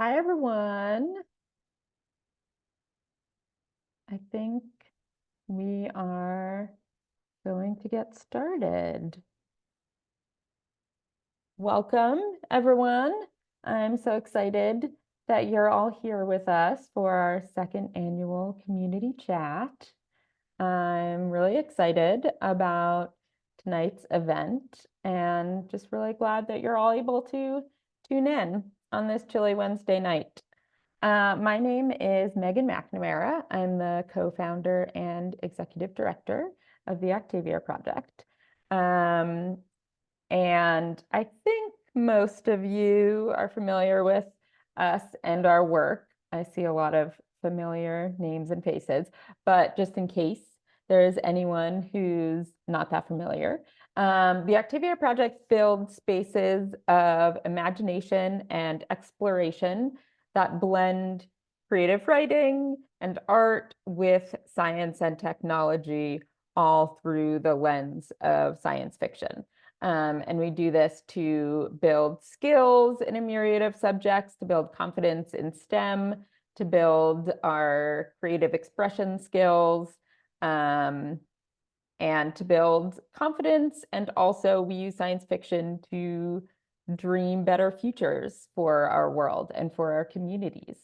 Hi, everyone. I think we are going to get started. Welcome, everyone. I'm so excited that you're all here with us for our second annual community chat. I'm really excited about tonight's event and just really glad that you're all able to tune in on this chilly Wednesday night. My name is Megan McNamara. I'm the co-founder and executive director of the Octavia Project. Um, and I think most of you are familiar with us and our work. I see a lot of familiar names and faces, but just in case there is anyone who's not that familiar, the Octavia Project builds spaces of imagination and exploration that blend creative writing and art with science and technology, all through the lens of science fiction. And we do this to build skills in a myriad of subjects, to build confidence in STEM, to build our creative expression skills, and to build confidence. And also, we use science fiction to dream better futures for our world and for our communities.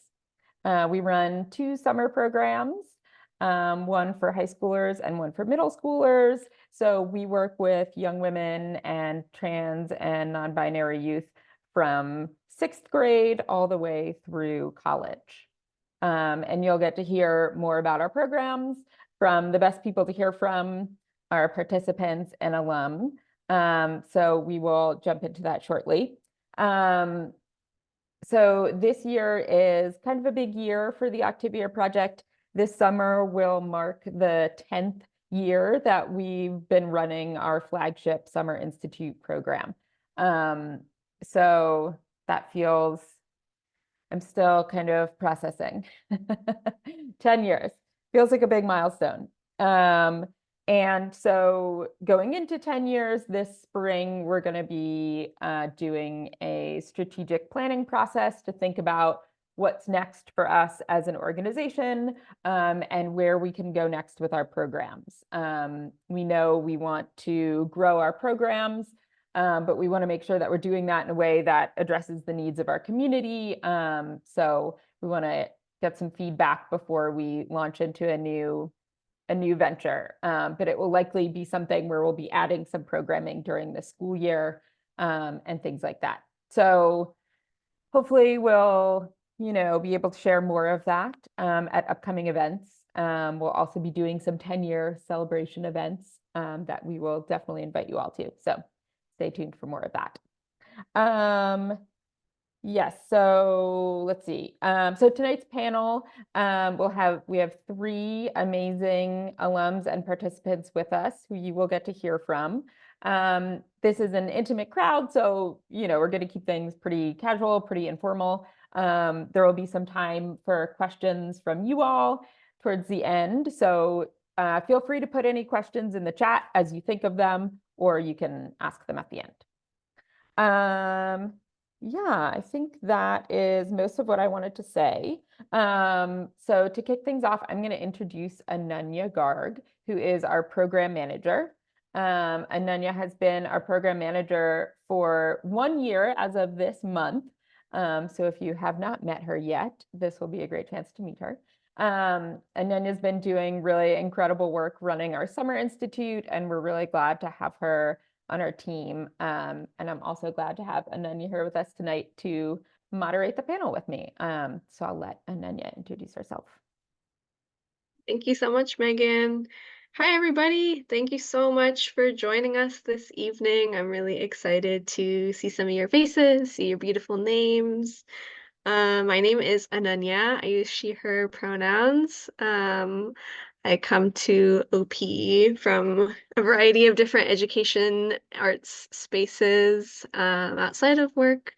We run 2 summer programs, one for high schoolers and one for middle schoolers. So we work with young women and trans and non-binary youth from 6th grade all the way through college. And you'll get to hear more about our programs from the best people to hear from, our participants and alum. So we will jump into that shortly. So this year is kind of a big year for the Octavia Project. This summer will mark the 10th year that we've been running our flagship Summer Institute program. So that feels, I'm still kind of processing. 10 years feels like a big milestone. And so going into 10 years, this spring, we're going to be doing a strategic planning process to think about what's next for us as an organization, and where we can go next with our programs. We know we want to grow our programs, but we want to make sure that we're doing that in a way that addresses the needs of our community. So we want to get some feedback before we launch into a new venture. But it will likely be something where we'll be adding some programming during the school year, and things like that. So hopefully we'll, be able to share more of that at upcoming events. We'll also be doing some 10-year celebration events that we will definitely invite you all to. So stay tuned for more of that. Yes, so let's see. So tonight's panel, we have 3 amazing alums and participants with us who you will get to hear from. This is an intimate crowd, so we're going to keep things pretty casual, pretty informal. There will be some time for questions from you all towards the end. So feel free to put any questions in the chat as you think of them, or you can ask them at the end. Yeah, I think that is most of what I wanted to say. So to kick things off, I'm going to introduce Ananya Garg, who is our program manager. Ananya has been our program manager for 1 year as of this month. So if you have not met her yet, this will be a great chance to meet her. Ananya's been doing really incredible work running our Summer Institute, and we're really glad to have her on our team. And I'm also glad to have Ananya here with us tonight to moderate the panel with me. So I'll let Ananya introduce herself. Thank you so much, Megan. Hi, everybody. Thank you so much for joining us this evening. I'm really excited to see some of your faces, see your beautiful names. My name is Ananya. I use she, her pronouns. I come to OP from a variety of different education arts spaces outside of work.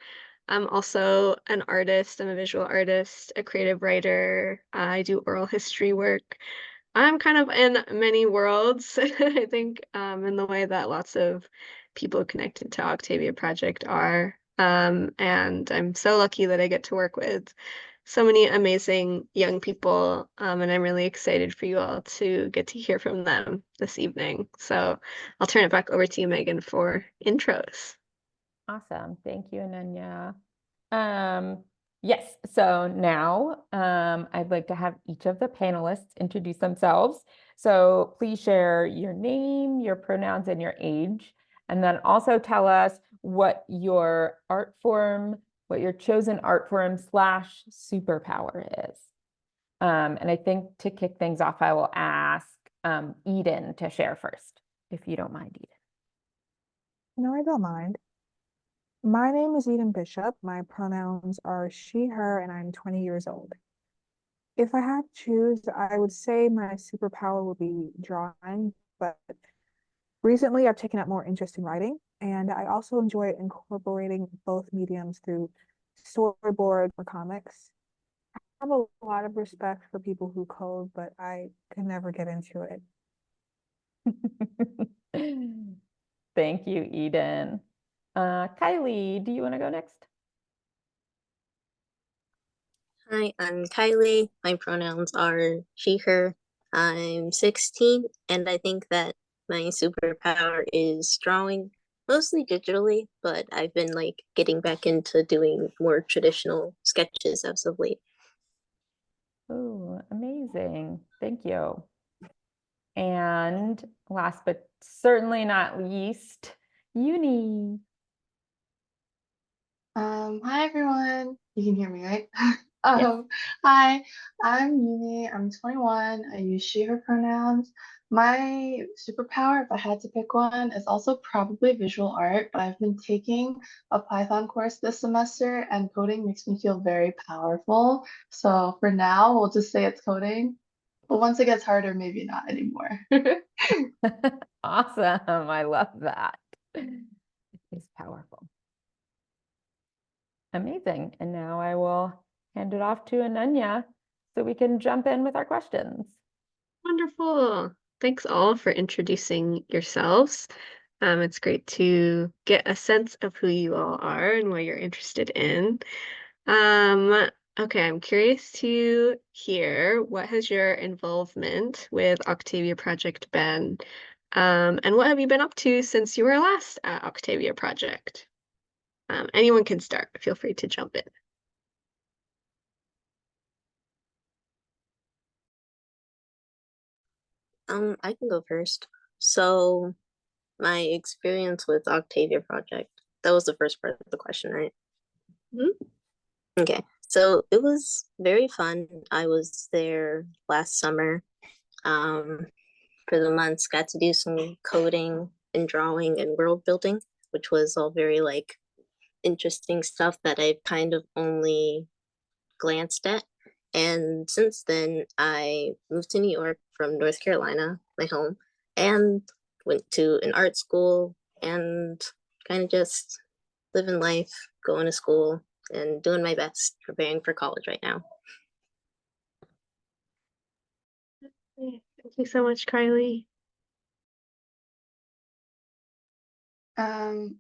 I'm also an artist. I'm a visual artist, a creative writer. I do oral history work. I'm kind of in many worlds, I think, in the way that lots of people connected to Octavia Project are. And I'm so lucky that I get to work with so many amazing young people. And I'm really excited for you all to get to hear from them this evening. So I'll turn it back over to you, Megan, for intros. Awesome. Thank you, Ananya. Um, yes, so now I'd like to have each of the panelists introduce themselves. So please share your name, your pronouns, and your age, and then also tell us what your art form, what your chosen art form slash superpower is. And I think to kick things off, I will ask Eden to share first, if you don't mind, Eden. No, I don't mind. My name is Eden Bishop. My pronouns are she, her, and I'm 20 years old. If I had to choose, I would say my superpower would be drawing, but recently I've taken up more interest in writing, and I also enjoy incorporating both mediums through storyboard or comics. I have a lot of respect for people who code, but I can never get into it. Thank you, Eden. Kylie, do you want to go next? Hi, I'm Kylie. My pronouns are she, her. I'm 16, and I think that my superpower is drawing, mostly digitally, but I've been like getting back into doing more traditional sketches as of late. Oh, amazing. Thank you. And last but certainly not least, Uni. Hi everyone. You can hear me, right? Yes. Hi, I'm Yumi. I'm 21. I use she, her pronouns. My superpower, if I had to pick one, is also probably visual art, but I've been taking a Python course this semester, and coding makes me feel very powerful. So for now, we'll just say it's coding. But once it gets harder, maybe not anymore. Awesome. I love that. It is powerful. Amazing. And now I will hand it off to Ananya so we can jump in with our questions. Wonderful. Thanks all for introducing yourselves. It's great to get a sense of who you all are and what you're interested in. Okay, I'm curious to hear what has your involvement with Octavia Project been? And what have you been up to since you were last at Octavia Project? Anyone can start. Feel free to jump in. I can go first. So, my experience with Octavia Project, that was the first part of the question, right? Mhm. Okay, so it was very fun. I was there last summer. Um, for the months, got to do some coding and drawing and world building, which was all very like interesting stuff that I've kind of only glanced at. And since then, I moved to New York from North Carolina, my home, and went to an art school and kind of just living life, going to school, and doing my best preparing for college right now. Thank you so much, Kylie.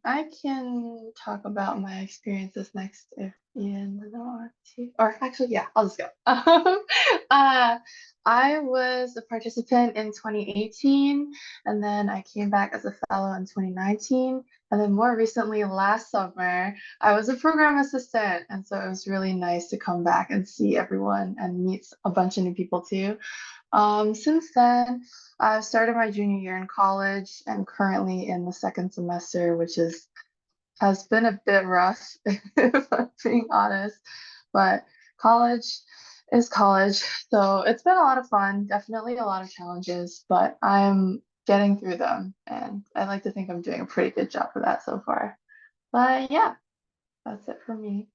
I can talk about my experiences next if Ian doesn't want to. Or actually, yeah, I'll just go. Uh, I was a participant in 2018, and then I came back as a fellow in 2019. And then more recently, last summer, I was a program assistant. And so it was really nice to come back and see everyone and meet a bunch of new people too. Since then, I've started my junior year in college and currently in the second semester, which has been a bit rough, if I'm being honest. But college is college, so it's been a lot of fun, definitely a lot of challenges, but I'm getting through them, and I like to think I'm doing a pretty good job for that so far. But yeah, that's it for me.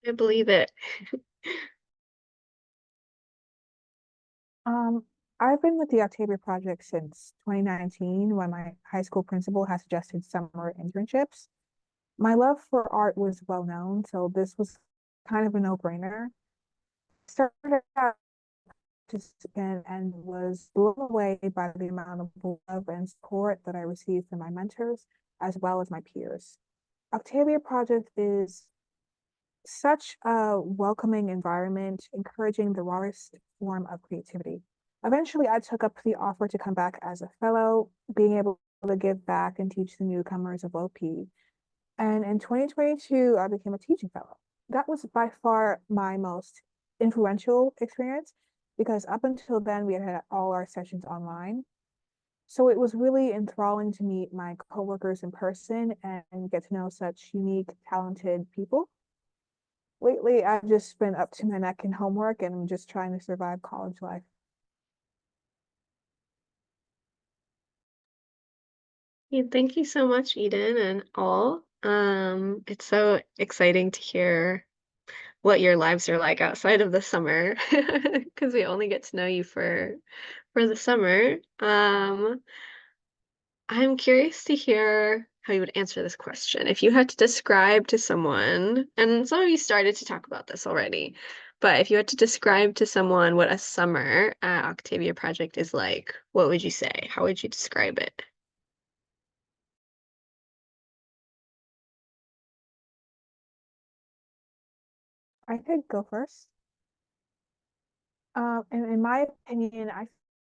I believe it. Um, I've been with the Octavia Project since 2019 when my high school principal had suggested summer internships. My love for art was well known, so this was kind of a no-brainer. Started out participant and was blown away by the amount of love and support that I received from my mentors, as well as my peers. Octavia Project is such a welcoming environment, encouraging the rawest form of creativity. Eventually, I took up the offer to come back as a fellow, being able to give back and teach the newcomers of OP. And in 2022, I became a teaching fellow. That was by far my most influential experience because up until then, we had all our sessions online. So it was really enthralling to meet my coworkers in person and get to know such unique, talented people. Lately, I've just been up to my neck in homework and I'm just trying to survive college life. Yeah, thank you so much, Eden and all. It's so exciting to hear what your lives are like outside of the summer because we only get to know you for the summer. I'm curious to hear how you would answer this question. If you had to describe to someone, and some of you started to talk about this already, but if you had to describe to someone what a summer at Octavia Project is like, what would you say? How would you describe it? I could go first. And in my opinion, I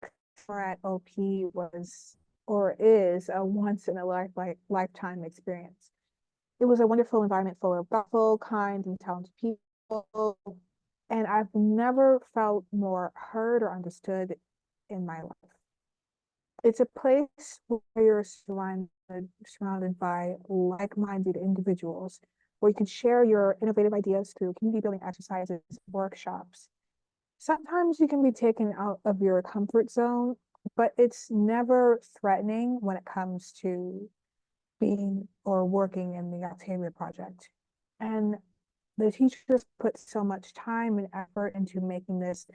think summer at OP was or is a once in a lifetime experience. It was a wonderful environment full of thoughtful, kind, and talented people. And I've never felt more heard or understood in my life. It's a place where you're surrounded by like-minded individuals, where you can share your innovative ideas through community building exercises, workshops. Sometimes you can be taken out of your comfort zone, but it's never threatening when it comes to being or working in the Octavia Project. And the teachers put so much time and effort into making this,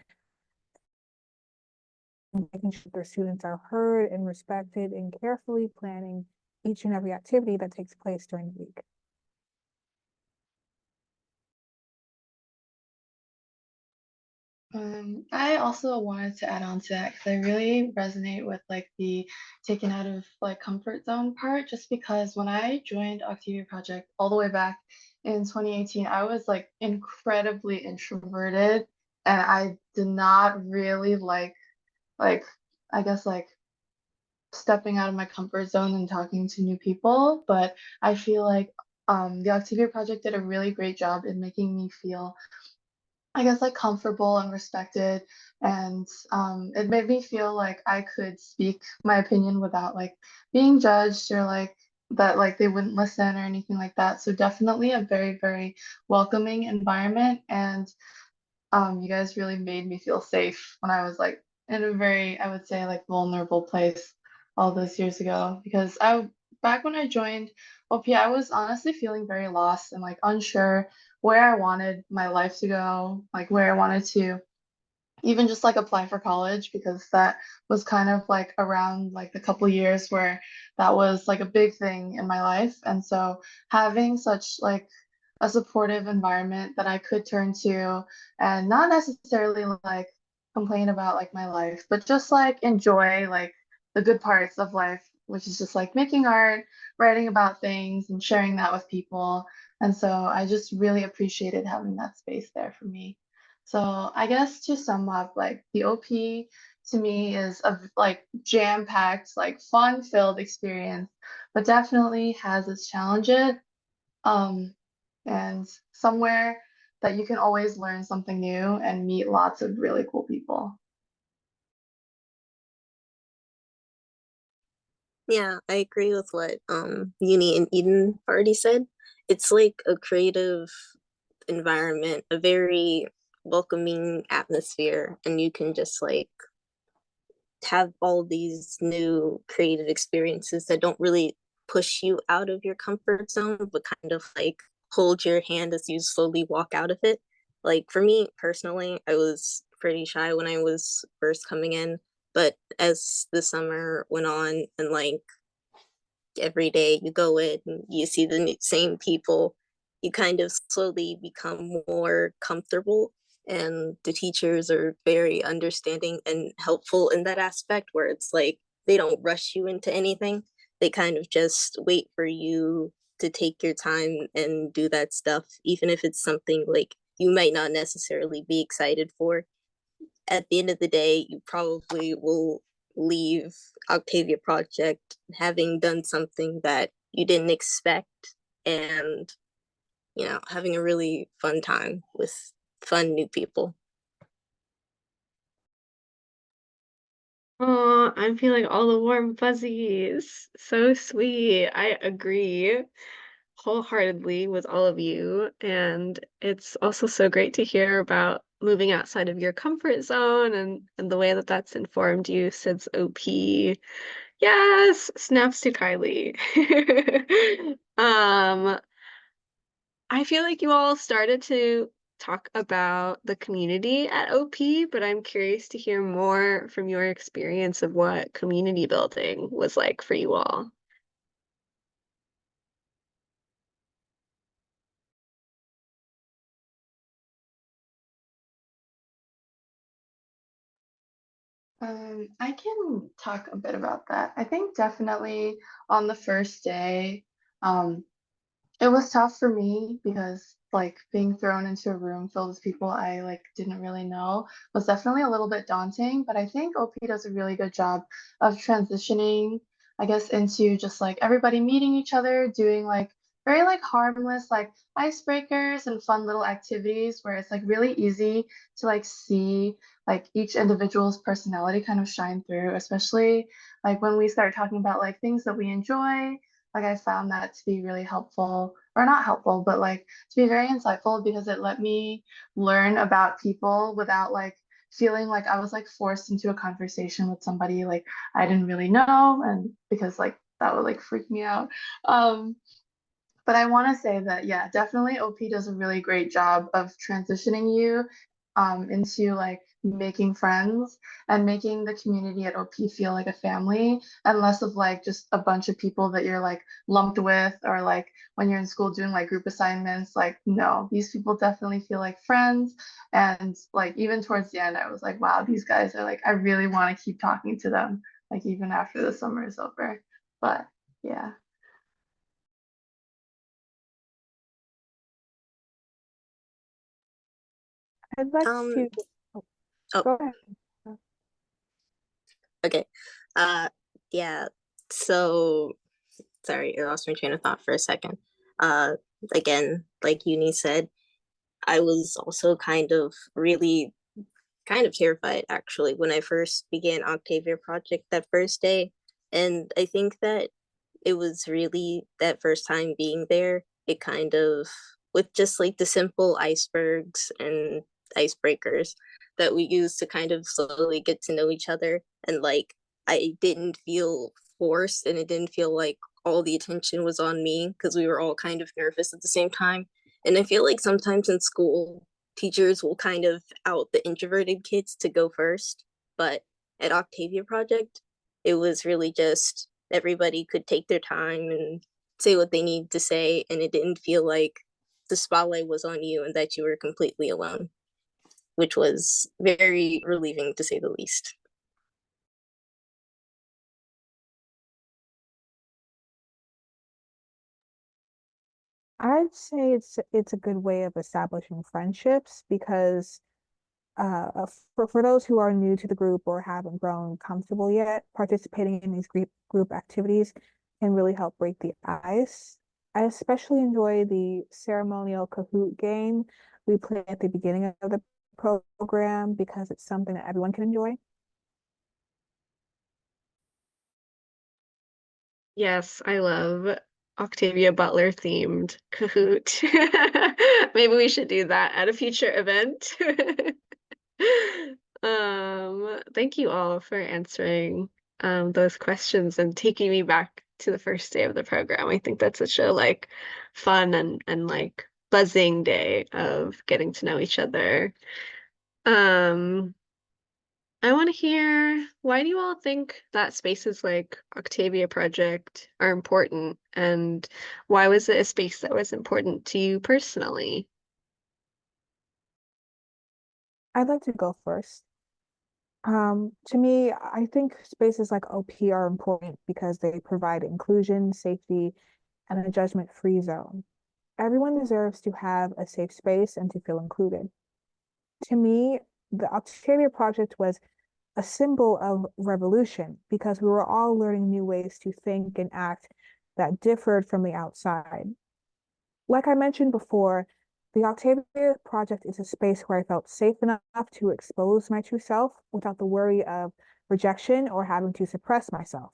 making sure their students are heard and respected, and carefully planning each and every activity that takes place during the week. I also wanted to add on to that because I really resonate with like the taken out of like comfort zone part, just because when I joined Octavia Project all the way back in 2018, I was like incredibly introverted and I did not really like I guess like stepping out of my comfort zone and talking to new people. But I feel like the Octavia Project did a really great job in making me feel I guess like comfortable and respected, and it made me feel like I could speak my opinion without like being judged or like that like they wouldn't listen or anything like that. So definitely a very, very welcoming environment, and you guys really made me feel safe when I was like in a very, I would say like vulnerable place all those years ago because I back when I joined OP, I was honestly feeling very lost and like unsure where I wanted my life to go, like where I wanted to even just like apply for college because that was kind of like around like the couple years where that was like a big thing in my life. And so having such like a supportive environment that I could turn to and not necessarily like complain about like my life, but just like enjoy like the good parts of life, which is just like making art, writing about things and sharing that with people. And so I just really appreciated having that space there for me. So I guess to sum up, like the OP to me is a like jam-packed, like fun-filled experience, but definitely has its challenges. Um, and somewhere that you can always learn something new and meet lots of really cool people. Yeah, I agree with what Uni and Eden already said. It's like a creative environment, a very welcoming atmosphere, and you can just like have all these new creative experiences that don't really push you out of your comfort zone, but kind of like hold your hand as you slowly walk out of it. Like for me personally, I was pretty shy when I was first coming in, but as the summer went on and like every day you go in, you see the same people, you kind of slowly become more comfortable. And the teachers are very understanding and helpful in that aspect where it's like they don't rush you into anything. they kind of just wait for you to take your time and do that stuff, even if it's something like you might not necessarily be excited for. At the end of the day, you probably will leave Octavia Project having done something that you didn't expect, and having a really fun time with fun new people. Oh, I'm feeling all the warm fuzzies. So sweet. I agree wholeheartedly with all of you. And it's also so great to hear about moving outside of your comfort zone and the way that that's informed you since OP. Yes, snaps to Kylie. Um, I feel like you all started to talk about the community at OP, but I'm curious to hear more from your experience of what community building was like for you all. I can talk a bit about that. I think definitely on the first day, um, it was tough for me because like being thrown into a room filled with people I like didn't really know was definitely a little bit daunting, but I think OP does a really good job of transitioning, I guess, into just like everybody meeting each other, doing like very like harmless like icebreakers and fun little activities where it's like really easy to like see like each individual's personality kind of shine through, especially like when we start talking about like things that we enjoy. Like I found that to be really helpful, or not helpful, but like to be very insightful because it let me learn about people without like feeling like I was like forced into a conversation with somebody like I didn't really know, and because like that would like freak me out. Um, but I want to say that, yeah, definitely OP does a really great job of transitioning you into like making friends and making the community at OP feel like a family and less of like just a bunch of people that you're like lumped with or like when you're in school doing like group assignments. Like, no, these people definitely feel like friends. And like even towards the end, I was like, wow, these guys are like, I really want to keep talking to them, like even after the summer is over. But yeah. I'd like Um, to, oh, oh, go ahead. okay. Uh, yeah. So sorry, I lost my train of thought for a second. Uh, Again, like Uni said, I was also kind of terrified actually when I first began Octavia Project that first day. And I think that it was really that first time being there, it kind of, with just like the simple icebergs and icebreakers that we used to kind of slowly get to know each other. And like, I didn't feel forced and it didn't feel like all the attention was on me because we were all kind of nervous at the same time. And I feel like sometimes in school, teachers will kind of out the introverted kids to go first. But at Octavia Project, it was really just everybody could take their time and say what they need to say, and it didn't feel like the spotlight was on you and that you were completely alone, which was very relieving to say the least. I'd say it's a good way of establishing friendships because for those who are new to the group or haven't grown comfortable yet, participating in these group activities can really help break the ice. I especially enjoy the ceremonial Kahoot game we play at the beginning of the program because it's something that everyone can enjoy. Yes, I love Octavia Butler themed Kahoot. Maybe we should do that at a future event. Thank you all for answering those questions and taking me back to the first day of the program. I think that's such a like fun and like buzzing day of getting to know each other. Um, I want to hear, why do you all think that spaces like Octavia Project are important, and why was it a space that was important to you personally? I'd like to go first. To me, I think spaces like OP are important because they provide inclusion, safety, and a judgment-free zone. Everyone deserves to have a safe space and to feel included. To me, the Octavia Project was a symbol of revolution because we were all learning new ways to think and act that differed from the outside. Like I mentioned before, the Octavia Project is a space where I felt safe enough to expose my true self without the worry of rejection or having to suppress myself.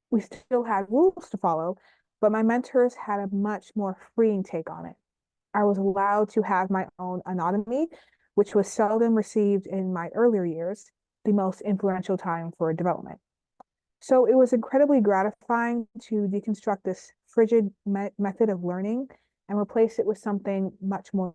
We still had rules to follow, but my mentors had a much more freeing take on it. I was allowed to have my own autonomy, which was seldom received in my earlier years, the most influential time for development. So it was incredibly gratifying to deconstruct this frigid method of learning and replace it with something much more.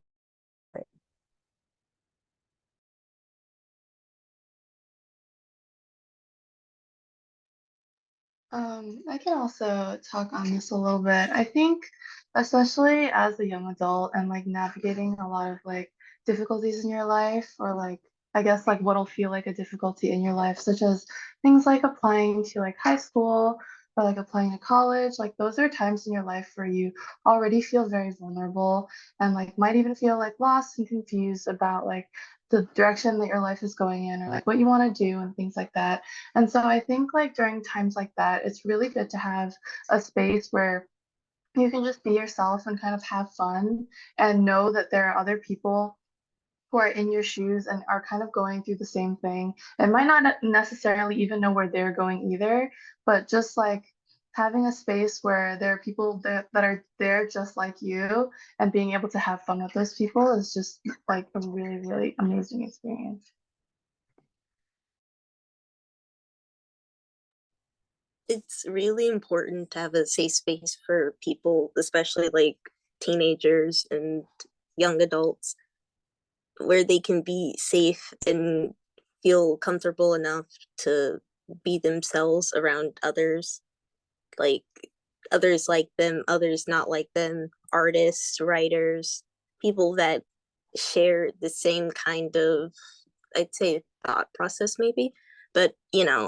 I can also talk on this a little bit. I think, especially as a young adult and like navigating a lot of like difficulties in your life, or like I guess like what'll feel like a difficulty in your life, such as things like applying to like high school or like applying to college, like those are times in your life where you already feel very vulnerable and like might even feel like lost and confused about like the direction that your life is going in or like what you want to do and things like that. And so I think like during times like that, it's really good to have a space where you can just be yourself and kind of have fun and know that there are other people who are in your shoes and are kind of going through the same thing and might not necessarily even know where they're going either, but just like having a space where there are people that are there just like you and being able to have fun with those people is just like a really, really amazing experience. It's really important to have a safe space for people, especially like teenagers and young adults, where they can be safe and feel comfortable enough to be themselves around others, like others like them, others not like them, artists, writers, people that share the same kind of, I'd say, thought process maybe, but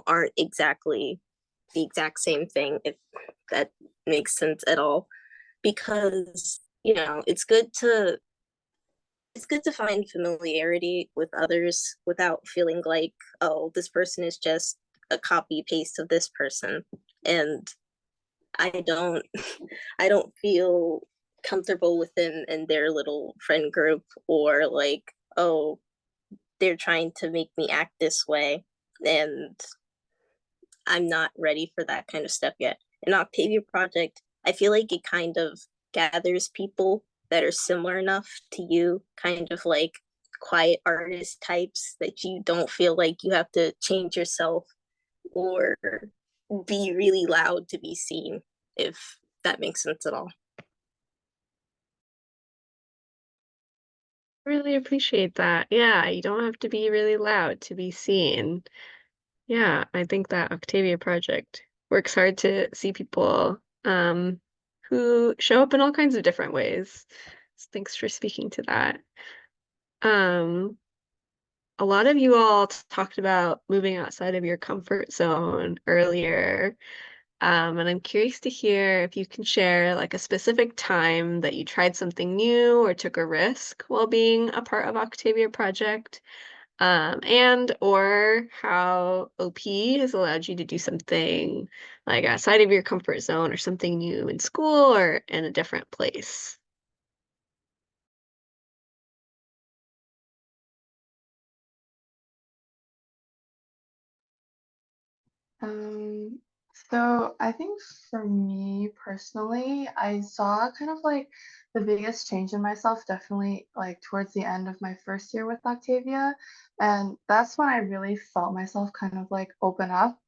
aren't exactly the exact same thing, if that makes sense at all. Because it's good to find familiarity with others without feeling like, oh, this person is just a copy paste of this person. And I don't I don't feel comfortable within in their little friend group, or like, oh, they're trying to make me act this way, and I'm not ready for that kind of stuff yet. An Octavia Project, I feel like it kind of gathers people that are similar enough to you, kind of like quiet artist types that you don't feel like you have to change yourself or be really loud to be seen, if that makes sense at all. Really appreciate that. Yeah, you don't have to be really loud to be seen. Yeah, I think that Octavia Project works hard to see people who show up in all kinds of different ways. So thanks for speaking to that. Um, a lot of you all talked about moving outside of your comfort zone earlier. And I'm curious to hear if you can share like a specific time that you tried something new or took a risk while being a part of Octavia Project, and or how OP has allowed you to do something like outside of your comfort zone or something new in school or in a different place. Um, so I think for me personally, I saw kind of like the biggest change in myself definitely like towards the end of my first year with Octavia. And that's when I really felt myself kind of like open up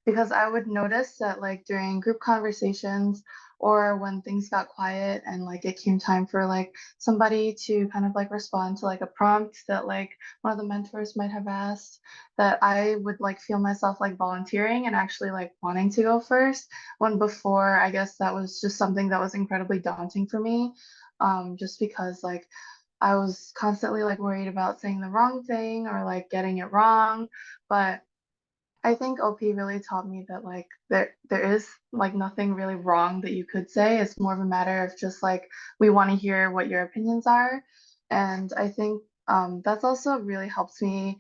because I would notice that like during group conversations or when things got quiet and like it came time for like somebody to kind of like respond to like a prompt that like one of the mentors might have asked, that I would like feel myself like volunteering and actually like wanting to go first, when before I guess that was just something that was incredibly daunting for me, just because like I was constantly like worried about saying the wrong thing or like getting it wrong. But I think OP really taught me that like there is like nothing really wrong that you could say. It's more of a matter of just like we want to hear what your opinions are. And I think that's also really helps me,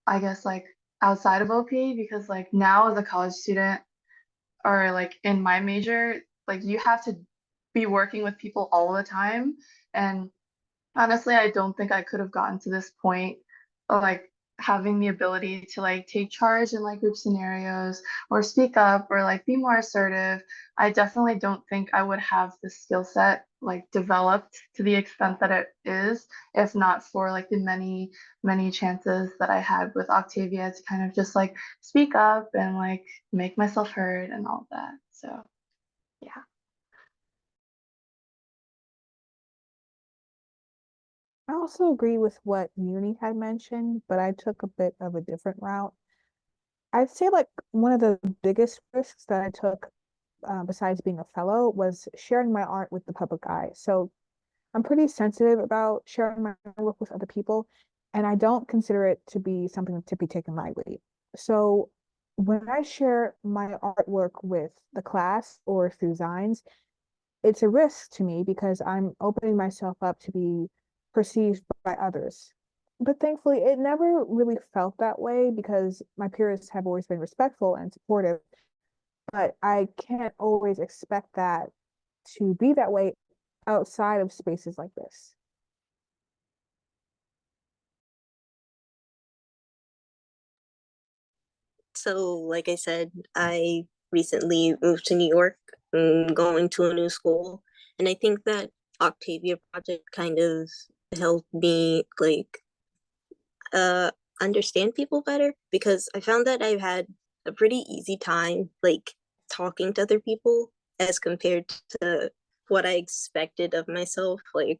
I guess, like outside of OP because like now as a college student or like in my major, like you have to be working with people all the time. And honestly, I don't think I could have gotten to this point of like having the ability to like take charge in like group scenarios or speak up or like be more assertive. I definitely don't think I would have the skill set like developed to the extent that it is if not for like the many chances that I had with Octavia to kind of just like speak up and like make myself heard and all of that. So, yeah. I also agree with what Uni had mentioned, but I took a bit of a different route. I'd say like one of the biggest risks that I took, besides being a fellow, was sharing my art with the public eye. So I'm pretty sensitive about sharing my work with other people, and I don't consider it to be something to be taken lightly. So when I share my artwork with the class or through Zines, it's a risk to me because I'm opening myself up to be perceived by others. But thankfully, it never really felt that way because my peers have always been respectful and supportive. But I can't always expect that to be that way outside of spaces like this. So, like I said, I recently moved to New York, going to a new school, and I think that Octavia Project kind of helped me like uh understand people better because I found that I've had a pretty easy time like talking to other people as compared to what I expected of myself, like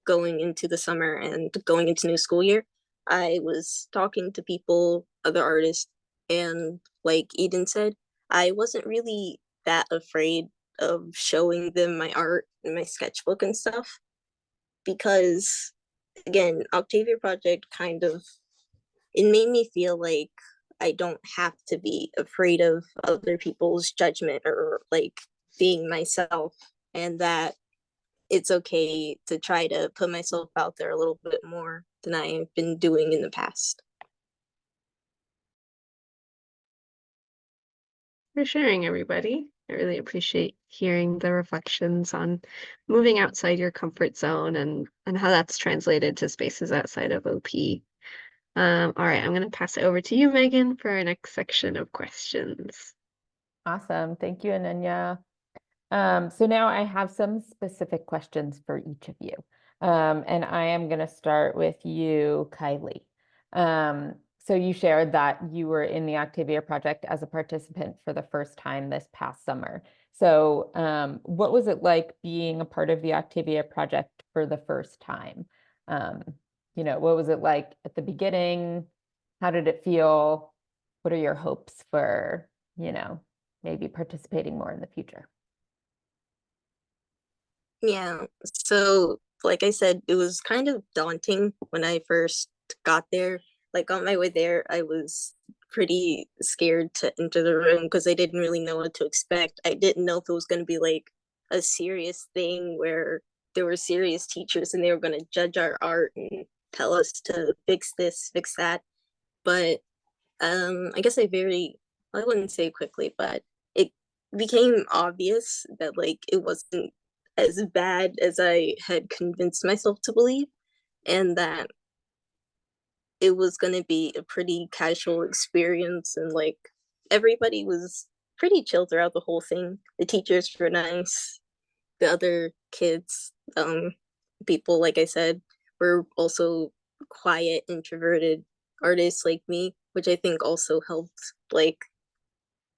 going into the summer and going into new school year. I was talking to people, other artists, and like Eden said, I wasn't really that afraid of showing them my art and my sketchbook and stuff because again, Octavia Project kind of it made me feel like I don't have to be afraid of other people's judgment or like being myself, and that it's okay to try to put myself out there a little bit more than I've been doing in the past. For sharing, everybody. I really appreciate hearing the reflections on moving outside your comfort zone and how that's translated to spaces outside of OP. All right, I'm going to pass it over to you, Megan, for our next section of questions. Awesome. Thank you, Ananya. So now I have some specific questions for each of you. And I am going to start with you, Kylie. So you shared that you were in the Octavia Project as a participant for the first time this past summer. So what was it like being a part of the Octavia Project for the first time? What was it like at the beginning? How did it feel? What are your hopes for, maybe participating more in the future? Yeah, so like I said, it was kind of daunting when I first got there. Like on my way there, I was pretty scared to enter the room because I didn't really know what to expect. I didn't know if it was going to be like a serious thing where there were serious teachers and they were going to judge our art and tell us to fix this, fix that. But I guess I wouldn't say quickly, but it became obvious that like it wasn't as bad as I had convinced myself to believe, and that it was going to be a pretty casual experience, and like everybody was pretty chill throughout the whole thing. The teachers were nice, the other kids, people, like I said, were also quiet, introverted artists like me, which I think also helped like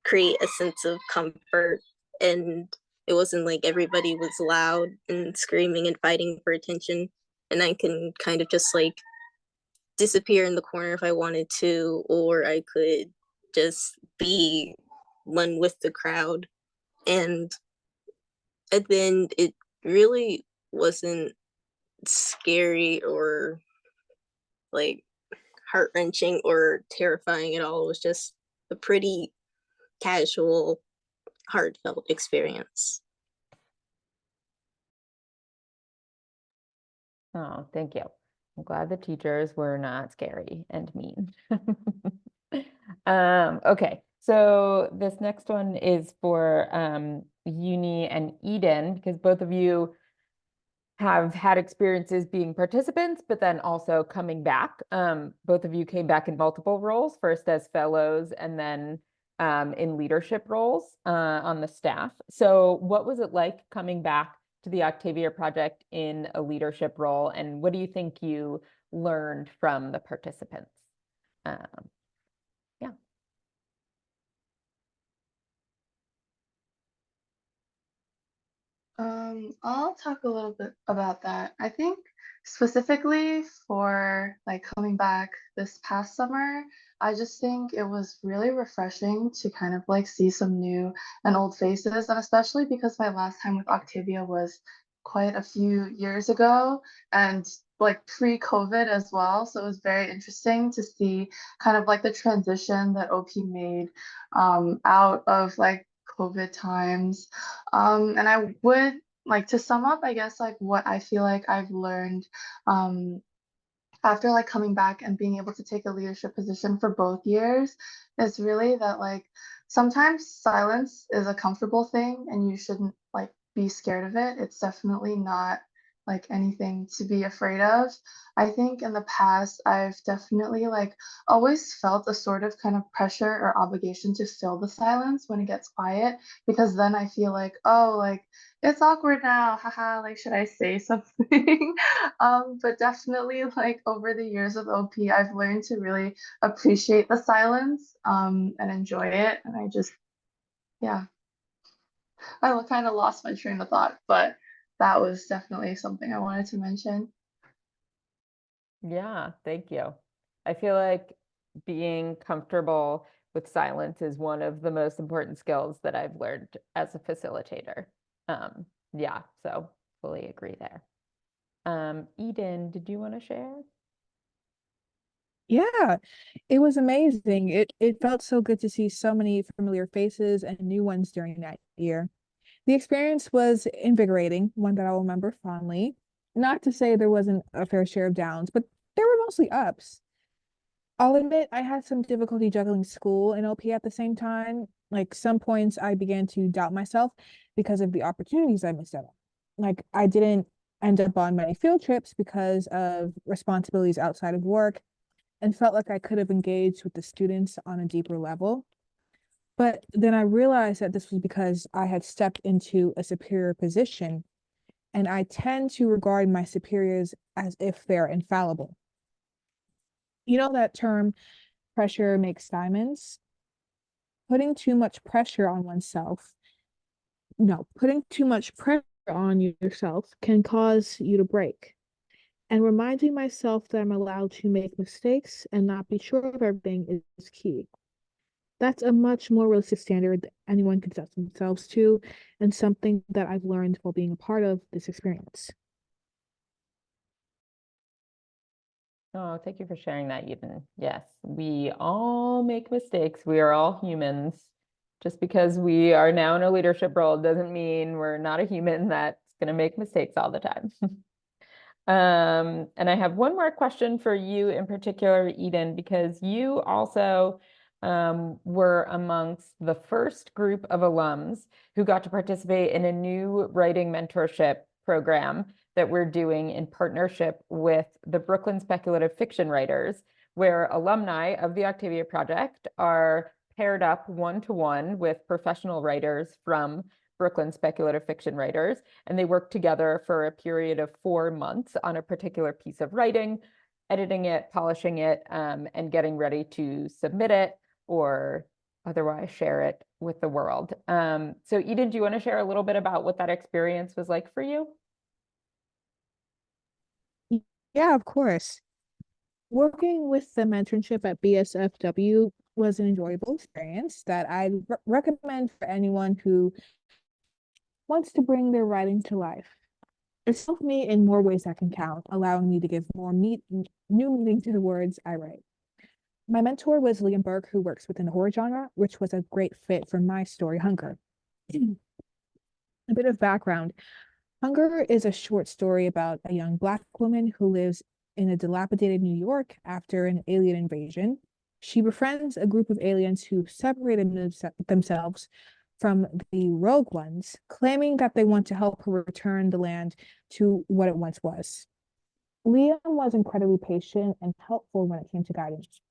create a sense of comfort. And it wasn't like everybody was loud and screaming and fighting for attention. And I can kind of just like disappear in the corner if I wanted to, or I could just be one with the crowd. And at the end, it really wasn't scary or like heart-wrenching or terrifying at all. It was just a pretty casual, heartfelt experience. Oh, thank you. I'm glad the teachers were not scary and mean. Okay, so this next one is for Uni and Eden, because both of you have had experiences being participants, but then also coming back. Both of you came back in multiple roles, first as fellows and then in leadership roles on the staff. So what was it like coming back to the Octavia Project in a leadership role? And what do you think you learned from the participants? Yeah. I'll talk a little bit about that. I think specifically for like coming back this past summer, I just think it was really refreshing to kind of like see some new and old faces, and especially because my last time with Octavia was quite a few years ago and like pre-COVID as well. So it was very interesting to see kind of like the transition that OP made out of like COVID times. And I would like to sum up, I guess, like what I feel like I've learned um, after like coming back and being able to take a leadership position for both years is really that like sometimes silence is a comfortable thing and you shouldn't like be scared of it. It's definitely not like anything to be afraid of. I think in the past I've definitely like always felt a sort of kind of pressure or obligation to fill the silence when it gets quiet because then I feel like, oh, like it's awkward now, haha, like should I say something? But definitely like over the years with OP, I've learned to really appreciate the silence and enjoy it. And I just, yeah, I kind of lost my train of thought, but that was definitely something I wanted to mention. Yeah, thank you. I feel like being comfortable with silence is one of the most important skills that I've learned as a facilitator. Yeah, so fully agree there. Eden, did you want to share? Yeah, it was amazing. It felt so good to see so many familiar faces and new ones during that year. The experience was invigorating, one that I'll remember fondly. Not to say there wasn't a fair share of downs, but there were mostly ups. I'll admit I had some difficulty juggling school and OP at the same time. Like some points I began to doubt myself because of the opportunities I missed out on. Like I didn't end up on many field trips because of responsibilities outside of work and felt like I could have engaged with the students on a deeper level. But then I realized that this was because I had stepped into a superior position, and I tend to regard my superiors as if they're infallible. You know that term, pressure makes diamonds? Putting too much pressure on oneself, no, putting too much pressure on yourself can cause you to break. And reminding myself that I'm allowed to make mistakes and not be sure of everything is key. That's a much more realistic standard that anyone can set themselves to, and something that I've learned while being a part of this experience. Oh, thank you for sharing that, Eden. Yes, we all make mistakes. We are all humans. Just because we are now in a leadership role doesn't mean we're not a human that's going to make mistakes all the time. And I have one more question for you in particular, Eden, because you also were amongst the first group of alums who got to participate in a new writing mentorship program that we're doing in partnership with the Brooklyn Speculative Fiction Writers, where alumni of the Octavia Project are paired up one-to-one with professional writers from Brooklyn Speculative Fiction Writers, and they work together for a period of 4 months on a particular piece of writing, editing it, polishing it, and getting ready to submit it or otherwise share it with the world. So Eden, do you want to share a little bit about what that experience was like for you? Yeah, of course. Working with the mentorship at BSFW was an enjoyable experience that I'd recommend for anyone who wants to bring their writing to life. It's helped me in more ways that can count, allowing me to give more new meaning to the words I write. My mentor was Liam Burke, who works within the horror genre, which was a great fit for my story, Hunger. A bit of background. Hunger is a short story about a young Black woman who lives in a dilapidated New York after an alien invasion. She befriends a group of aliens who separated themselves from the rogue ones, claiming that they want to help her return the land to what it once was. Liam was incredibly patient and helpful when it came to guidance.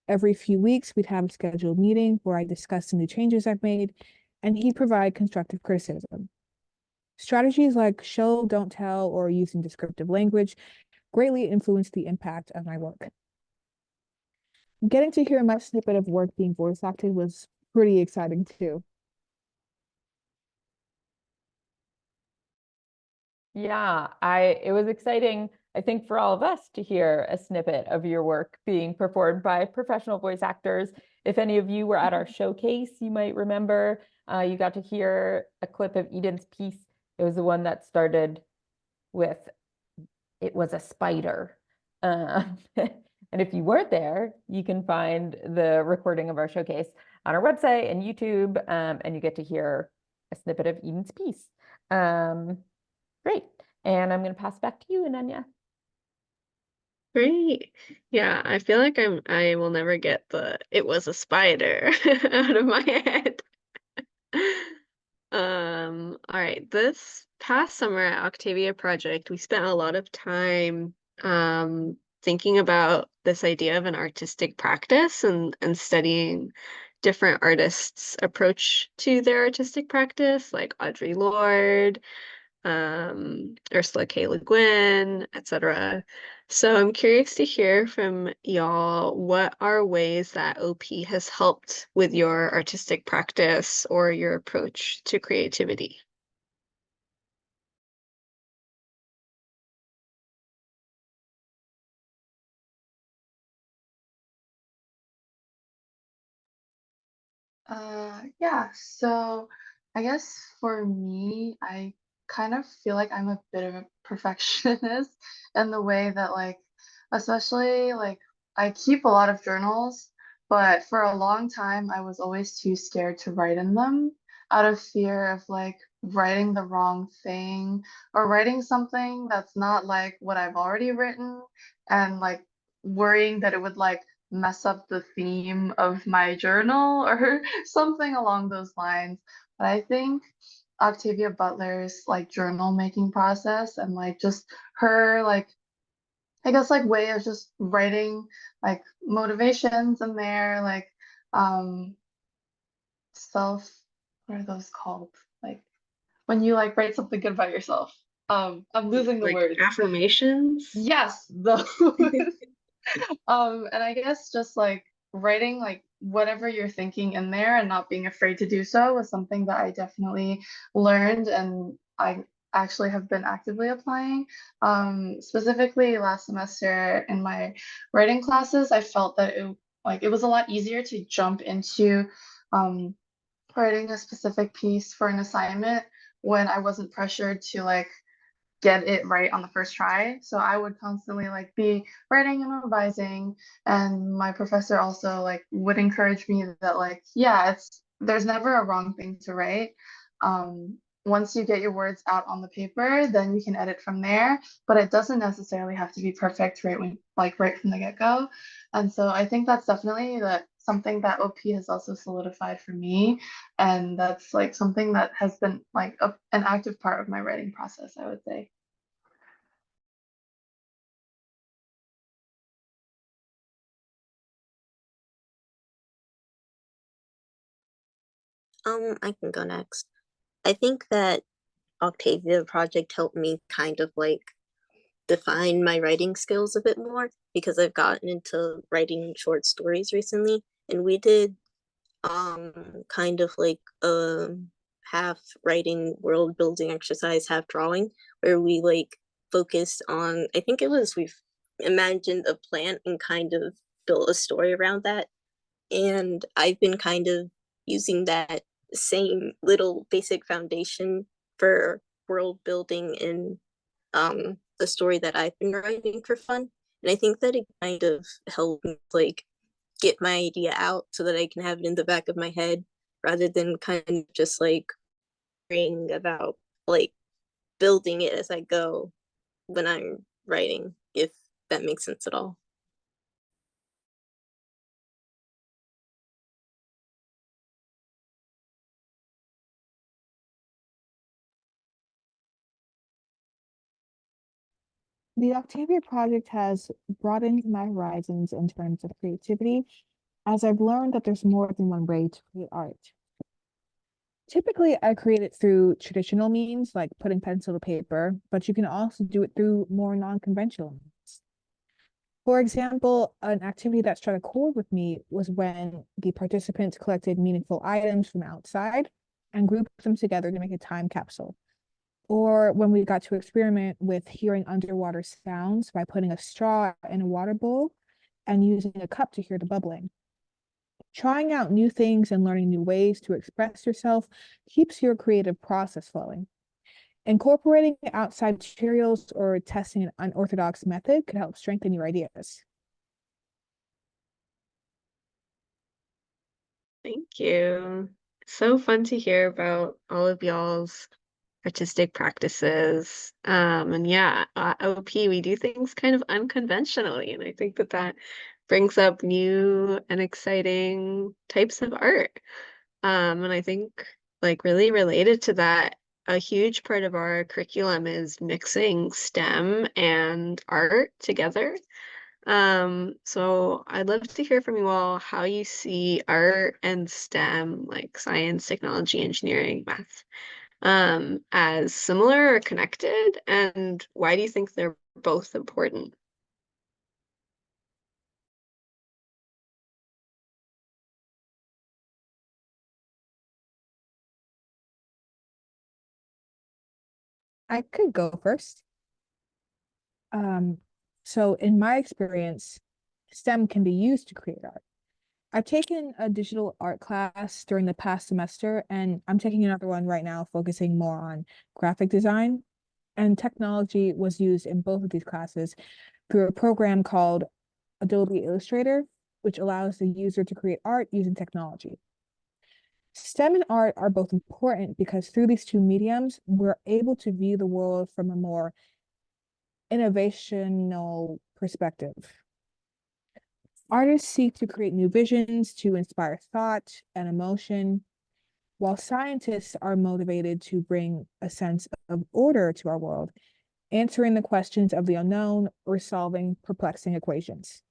Every few weeks, we'd have a scheduled meeting where I discuss the new changes I've made, and he'd provide constructive criticism. Strategies like show, don't tell, or using descriptive language greatly influenced the impact of my work. Getting to hear my snippet of work being voice acted was pretty exciting too. Yeah, it was exciting, I think, for all of us to hear a snippet of your work being performed by professional voice actors. If any of you were at our showcase, you might remember you got to hear a clip of Eden's piece. It was the one that started with, "It was a spider." And if you weren't there, you can find the recording of our showcase on our website and YouTube, and you get to hear a snippet of Eden's piece. Great. And I'm going to pass back to you, Ananya. Great. Yeah, I feel like I will never get the "it was a spider" out of my head. All right. This past summer at Octavia Project, we spent a lot of time thinking about this idea of an artistic practice and studying different artists' approach to their artistic practice, like Audre Lorde, Ursula K. Le Guin, etc. So I'm curious to hear from y'all, what are ways that OP has helped with your artistic practice or your approach to creativity? Yeah, so I guess for me, I kind of feel like I'm a bit of a perfectionist in the way that like, especially like I keep a lot of journals, but for a long time I was always too scared to write in them out of fear of like writing the wrong thing or writing something that's not like what I've already written and like worrying that it would like mess up the theme of my journal or something along those lines. But I think Octavia Butler's like journal making process and like just her like I guess like way of just writing like motivations in there, like um self what are those called? Like when you like write something good about yourself. I'm losing the Like words. affirmations? Yes, those. And I guess just like writing like whatever you're thinking in there and not being afraid to do so was something that I definitely learned and I actually have been actively applying. Specifically last semester in my writing classes, I felt that it was a lot easier to jump into um, writing a specific piece for an assignment when I wasn't pressured to like get it right on the first try. So I would constantly like be writing and revising. And my professor also like would encourage me that like, yeah, there's never a wrong thing to write. Once you get your words out on the paper, then you can edit from there, but it doesn't necessarily have to be perfect right from the get-go. And so I think that's definitely something that OP has also solidified for me. And that's like something that has been like an active part of my writing process, I would say. I can go next. I think that Octavia Project helped me kind of like define my writing skills a bit more because I've gotten into writing short stories recently, and we did kind of like a half writing world building exercise, half drawing, where we like focused on, I think it was we've imagined a plant and kind of built a story around that. And I've been kind of using that same little basic foundation for world building in the story that I've been writing for fun. And I think that it kind of helped me like get my idea out so that I can have it in the back of my head rather than kind of just like worrying about like building it as I go when I'm writing, if that makes sense at all. The Octavia Project has broadened my horizons in terms of creativity, as I've learned that there's more than one way to create art. Typically, I create it through traditional means, like putting pencil to paper, but you can also do it through more non-conventional means. For example, an activity that struck a chord with me was when the participants collected meaningful items from outside and grouped them together to make a time capsule. Or when we got to experiment with hearing underwater sounds by putting a straw in a water bowl and using a cup to hear the bubbling. Trying out new things and learning new ways to express yourself keeps your creative process flowing. Incorporating outside materials or testing an unorthodox method could help strengthen your ideas. Thank you. So fun to hear about all of y'all's artistic practices. And yeah, OP, we do things kind of unconventionally, and I think that that brings up new and exciting types of art. And I think like really related to that, a huge part of our curriculum is mixing STEM and art together. So I'd love to hear from you all how you see art and STEM, like science, technology, engineering, math, as similar or connected, and why do you think they're both important? I could go first. Um, so in my experience, STEM can be used to create art. I've taken a digital art class during the past semester, and I'm taking another one right now, focusing more on graphic design. And technology was used in both of these classes through a program called Adobe Illustrator, which allows the user to create art using technology. STEM and art are both important because through these two mediums, we're able to view the world from a more innovational perspective. Artists seek to create new visions to inspire thought and emotion, while scientists are motivated to bring a sense of order to our world, answering the questions of the unknown or solving perplexing equations.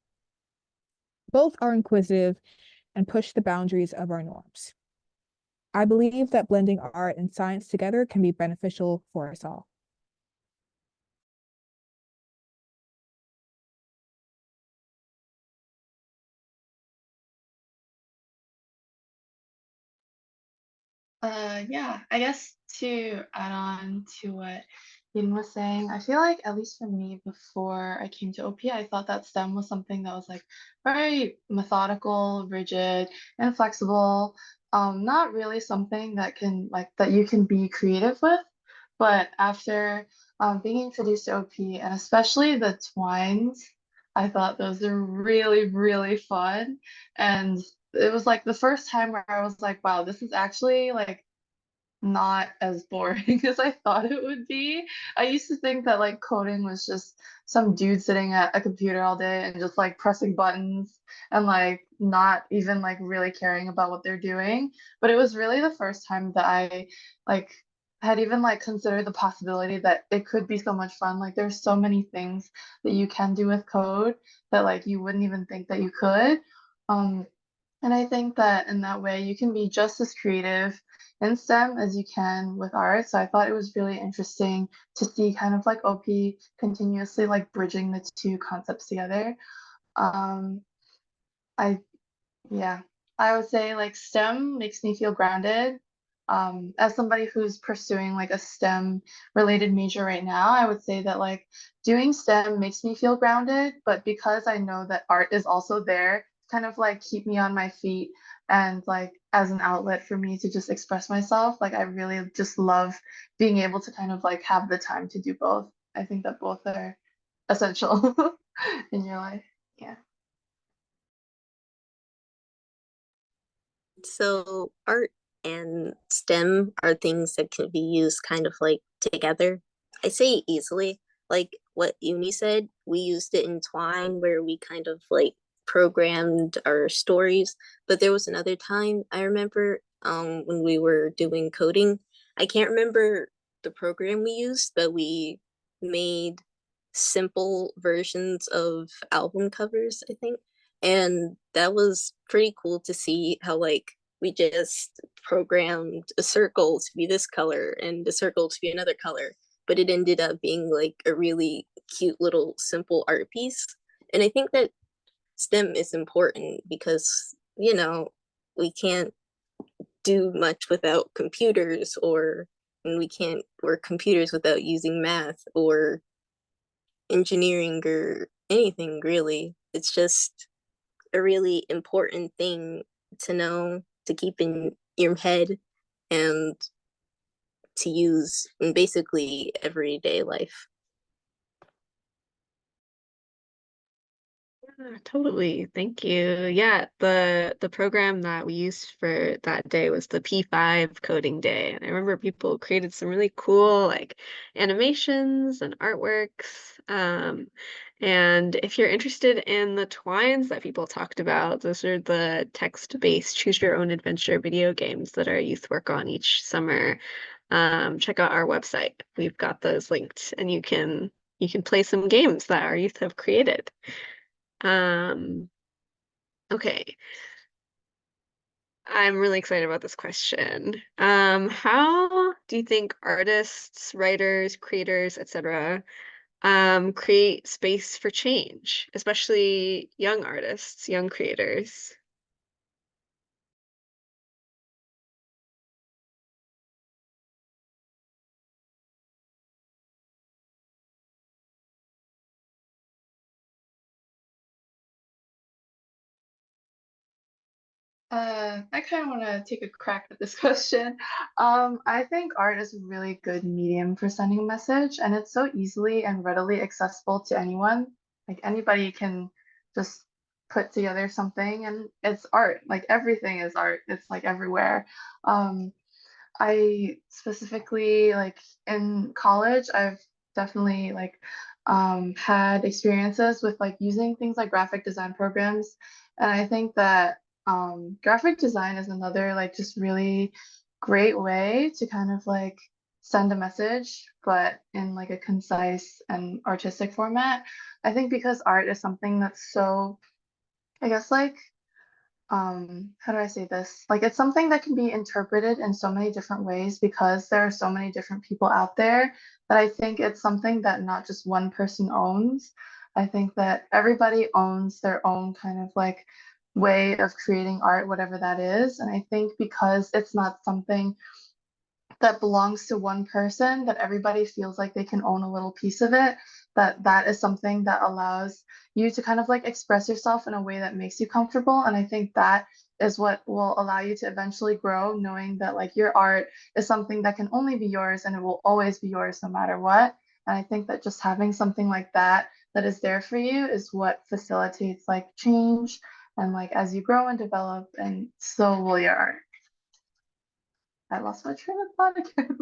Both are inquisitive and push the boundaries of our norms. I believe that blending art and science together can be beneficial for us all. Yeah, I guess to add on to what Yin was saying, I feel like at least for me, before I came to OP, I thought that STEM was something that was like very methodical, rigid, and flexible. Not really something that can like that you can be creative with. But after being introduced to OP and especially the twines, I thought those are really, really fun. And it was like the first time where I was like, wow, this is actually like not as boring as I thought it would be. I used to think that like coding was just some dude sitting at a computer all day and just like pressing buttons and like not even like really caring about what they're doing. But it was really the first time that I like had even like considered the possibility that it could be so much fun. Like there's so many things that you can do with code that like you wouldn't even think that you could. Um, and I think that in that way, you can be just as creative in STEM as you can with art. So I thought it was really interesting to see kind of like OP continuously like bridging the two concepts together. Um, I yeah, I would say like STEM makes me feel grounded. As somebody who's pursuing like a STEM related major right now, I would say that like doing STEM makes me feel grounded, but because I know that art is also there, kind of like keep me on my feet and like as an outlet for me to just express myself. Like I really just love being able to kind of like have the time to do both. I think that both are essential in your life. Yeah. So art and STEM are things that can be used kind of like together. I say easily, like what Uni said, we used it in Twine where we kind of like programmed our stories. But there was another time I remember when we were doing coding. I can't remember the program we used, but we made simple versions of album covers, I think. And that was pretty cool to see how like we just programmed a circle to be this color and a circle to be another color, but it ended up being like a really cute little simple art piece. And I think that STEM is important because, you know, we can't do much without computers, or and we can't work computers without using math or engineering or anything really. It's just a really important thing to know, to keep in your head, and to use in basically everyday life. Yeah, totally. Thank you. Yeah, the program that we used for that day was the P5 coding day. And I remember people created some really cool like animations and artworks. And if you're interested in the twines that people talked about, those are the text-based choose your own adventure video games that our youth work on each summer. Check out our website. We've got those linked and you can play some games that our youth have created. Um, okay. I'm really excited about this question. How do you think artists, writers, creators, etc., create space for change, especially young artists, young creators? I kind of want to take a crack at this question. I think art is a really good medium for sending a message, and it's so easily and readily accessible to anyone. Like anybody can just put together something, and it's art. Like everything is art. It's like everywhere. Um, I specifically like in college, I've definitely like had experiences with like using things like graphic design programs, and I think that graphic design is another like just really great way to kind of like send a message, but in like a concise and artistic format. I think because art is something that's so, I guess like how do I say this? Like it's something that can be interpreted in so many different ways because there are so many different people out there that I think it's something that not just one person owns. I think that everybody owns their own kind of like way of creating art, whatever that is. And I think because it's not something that belongs to one person, that everybody feels like they can own a little piece of it, that is something that allows you to kind of like express yourself in a way that makes you comfortable. And I think that is what will allow you to eventually grow, knowing that like your art is something that can only be yours and it will always be yours no matter what. And I think that just having something like that that is there for you is what facilitates like change, and like as you grow and develop, and so will your art. I lost my train of thought again,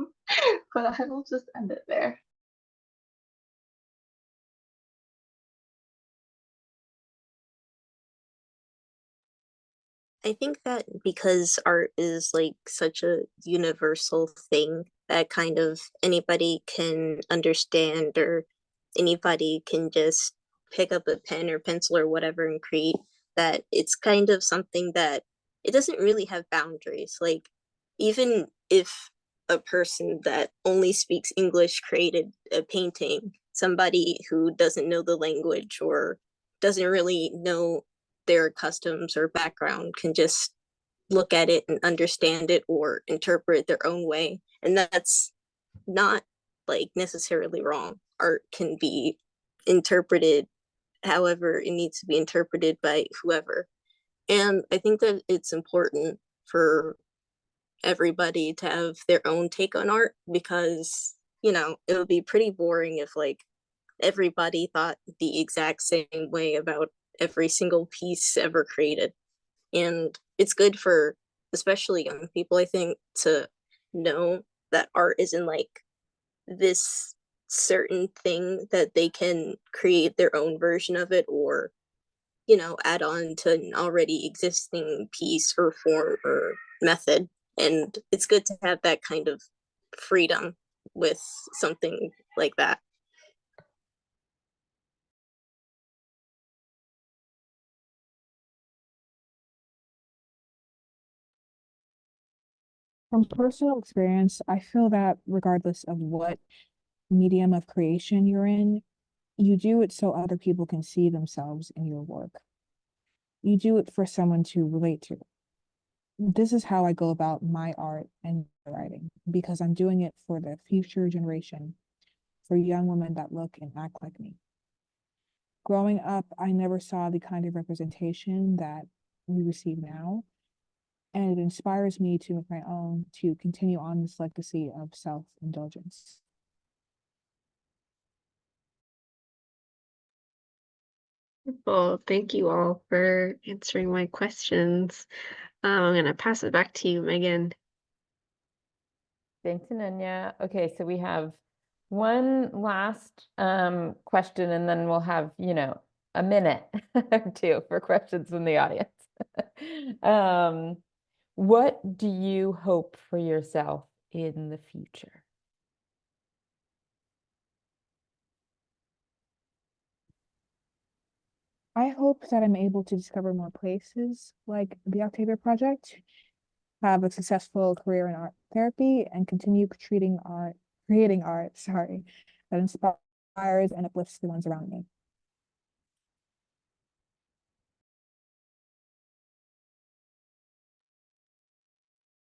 but I will just end it there. I think that because art is like such a universal thing that kind of anybody can understand, or anybody can just pick up a pen or pencil or whatever and create, that it's kind of something that it doesn't really have boundaries. Like even if a person that only speaks English created a painting, somebody who doesn't know the language or doesn't really know their customs or background can just look at it and understand it or interpret it their own way. And that's not like necessarily wrong. Art can be interpreted however it needs to be interpreted by whoever. And I think that it's important for everybody to have their own take on art because, it would be pretty boring if like everybody thought the exact same way about every single piece ever created. And it's good for especially young people, I think, to know that art isn't like this certain thing that they can create their own version of it or add on to an already existing piece or form or method. And it's good to have that kind of freedom with something like that. From personal experience, I feel that regardless of what medium of creation you're in, you do it so other people can see themselves in your work. You do it for someone to relate to. This is how I go about my art and writing because I'm doing it for the future generation, for young women that look and act like me. Growing up, I never saw the kind of representation that we receive now, and it inspires me to make my own to continue on this legacy of self-indulgence. Well, thank you all for answering my questions. I'm gonna pass it back to you, Megan. Thanks, Ananya. Okay, so we have one last question, and then we'll have, a minute or two for questions from the audience. What do you hope for yourself in the future? I hope that I'm able to discover more places like the Octavia Project, have a successful career in art therapy, and continue creating art, that inspires and uplifts the ones around me.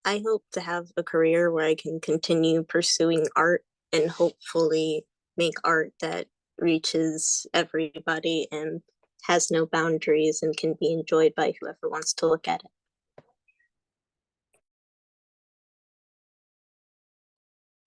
I hope to have a career where I can continue pursuing art and hopefully make art that reaches everybody and has no boundaries and can be enjoyed by whoever wants to look at it.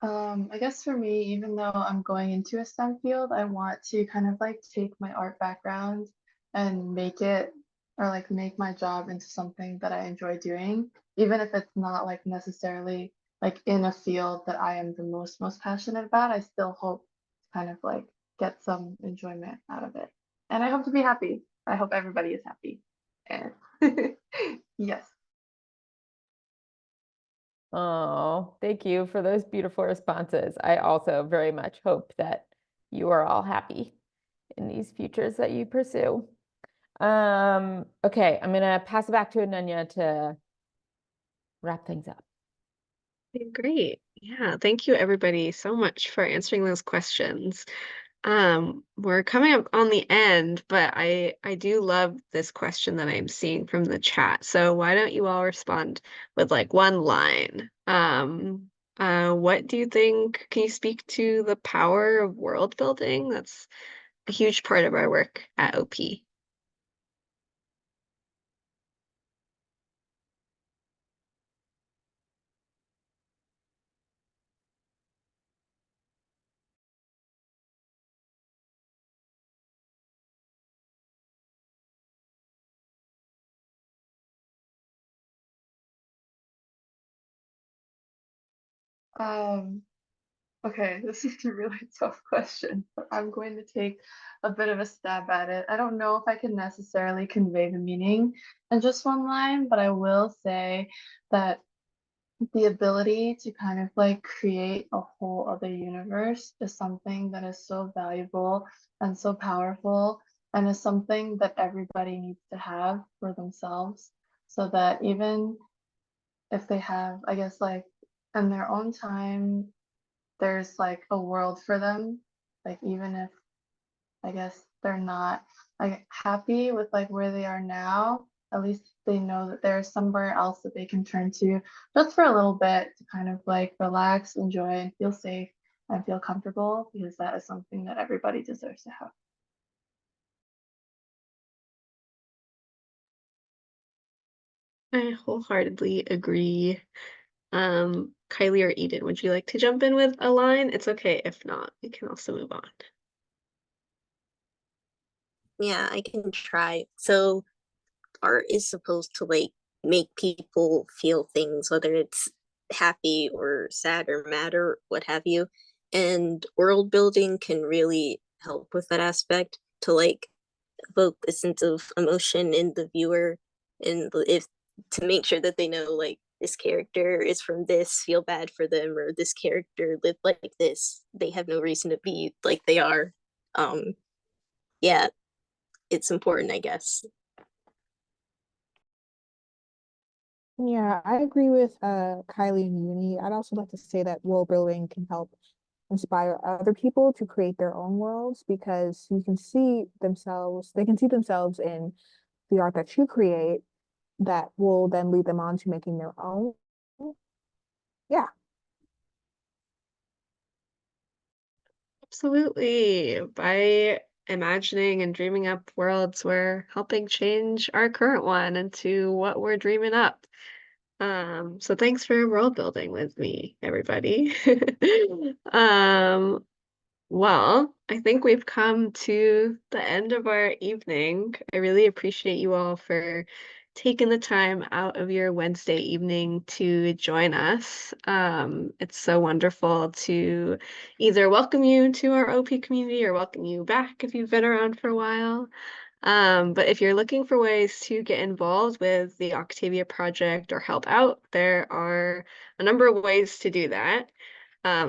I guess for me, even though I'm going into a STEM field, I want to kind of like take my art background and make it or like make my job into something that I enjoy doing, even if it's not like necessarily like in a field that I am the most passionate about. I still hope to kind of like get some enjoyment out of it. And I hope to be happy. I hope everybody is happy. And yes. Oh, thank you for those beautiful responses. I also very much hope that you are all happy in these futures that you pursue. Okay, I'm gonna pass it back to Ananya to wrap things up. Okay, great. Yeah, thank you everybody so much for answering those questions. We're coming up on the end, but I do love this question that I'm seeing from the chat. So why don't you all respond with like one line? What do you think? Can you speak to the power of world building? That's a huge part of our work at OP. Um, Okay, this is a really tough question, but I'm going to take a bit of a stab at it. I don't know if I can necessarily convey the meaning in just one line, but I will say that the ability to kind of like create a whole other universe is something that is so valuable and so powerful, and is something that everybody needs to have for themselves, so that even if they have, I guess, like in their own time there's like a world for them. Like even if I guess they're not like happy with like where they are now, at least they know that there's somewhere else that they can turn to just for a little bit to kind of like relax, enjoy, and feel safe and feel comfortable, because that is something that everybody deserves to have. I wholeheartedly agree. Kylie or Eden, would you like to jump in with a line? It's okay if not. We can also move on. Yeah, I can try. So art is supposed to like make people feel things, whether it's happy or sad or mad or what have you. And world building can really help with that aspect to like evoke a sense of emotion in the viewer, and if to make sure that they know like this character is from this, feel bad for them, or this character lived like this, they have no reason to be like they are. Yeah, it's important, I guess. Yeah, I agree with Kylie and Uni. I'd also like to say that world building can help inspire other people to create their own worlds because they can see themselves in the art that you create that will then lead them on to making their own. Yeah. Absolutely. By imagining and dreaming up worlds, we're helping change our current one into what we're dreaming up. So thanks for world building with me, everybody. Um, well, I think we've come to the end of our evening. I really appreciate you all for taking the time out of your Wednesday evening to join us. It's so wonderful to either welcome you to our OP community or welcome you back if you've been around for a while. But if you're looking for ways to get involved with the Octavia Project or help out, there are a number of ways to do that.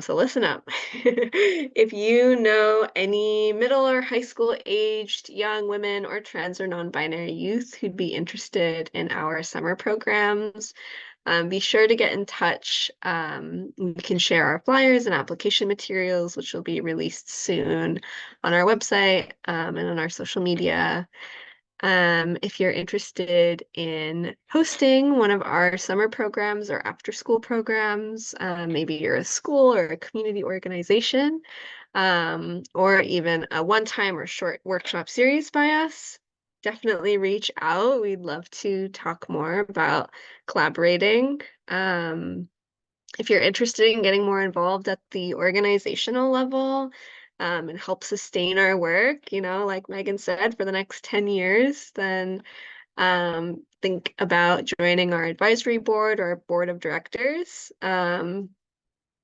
So listen up. If you know any middle or high school aged young women or trans or non-binary youth who'd be interested in our summer programs, be sure to get in touch. We can share our flyers and application materials, which will be released soon on our website and on our social media. If you're interested in hosting one of our summer programs or after school programs, maybe you're a school or a community organization, or even a one-time or short workshop series by us, definitely reach out. We'd love to talk more about collaborating. If you're interested in getting more involved at the organizational level, and help sustain our work, like Megan said, for the next 10 years, then think about joining our advisory board or board of directors. I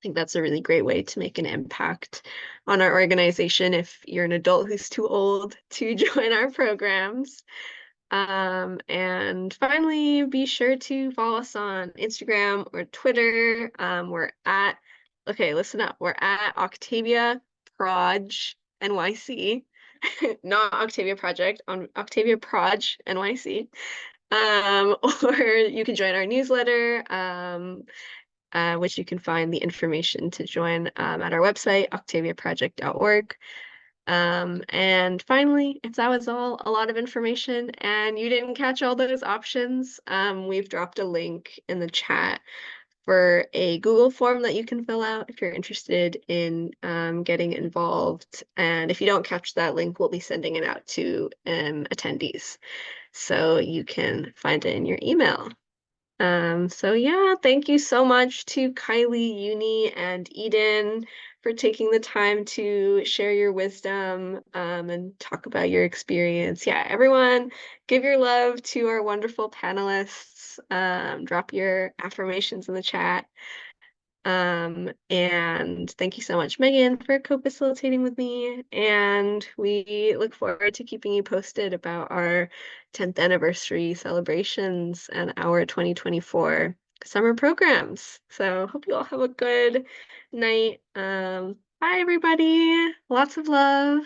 think that's a really great way to make an impact on our organization if you're an adult who's too old to join our programs. And finally, be sure to follow us on Instagram or Twitter. Okay, listen up. We're at Octavia Proj NYC, not Octavia Project, on Octavia Proj NYC. Or you can join our newsletter, which you can find the information to join at our website, octaviaproject.org. And finally, if that was all a lot of information and you didn't catch all those options, we've dropped a link in the chat for a Google form that you can fill out if you're interested in getting involved. And if you don't catch that link, we'll be sending it out to attendees. So you can find it in your email. So yeah, thank you so much to Kylie, Uni, and Eden for taking the time to share your wisdom and talk about your experience. Yeah, everyone, give your love to our wonderful panelists. Drop your affirmations in the chat. And thank you so much, Megan, for co-facilitating with me. And we look forward to keeping you posted about our 10th anniversary celebrations and our 2024 summer programs. So hope you all have a good night. Bye, everybody. Lots of love.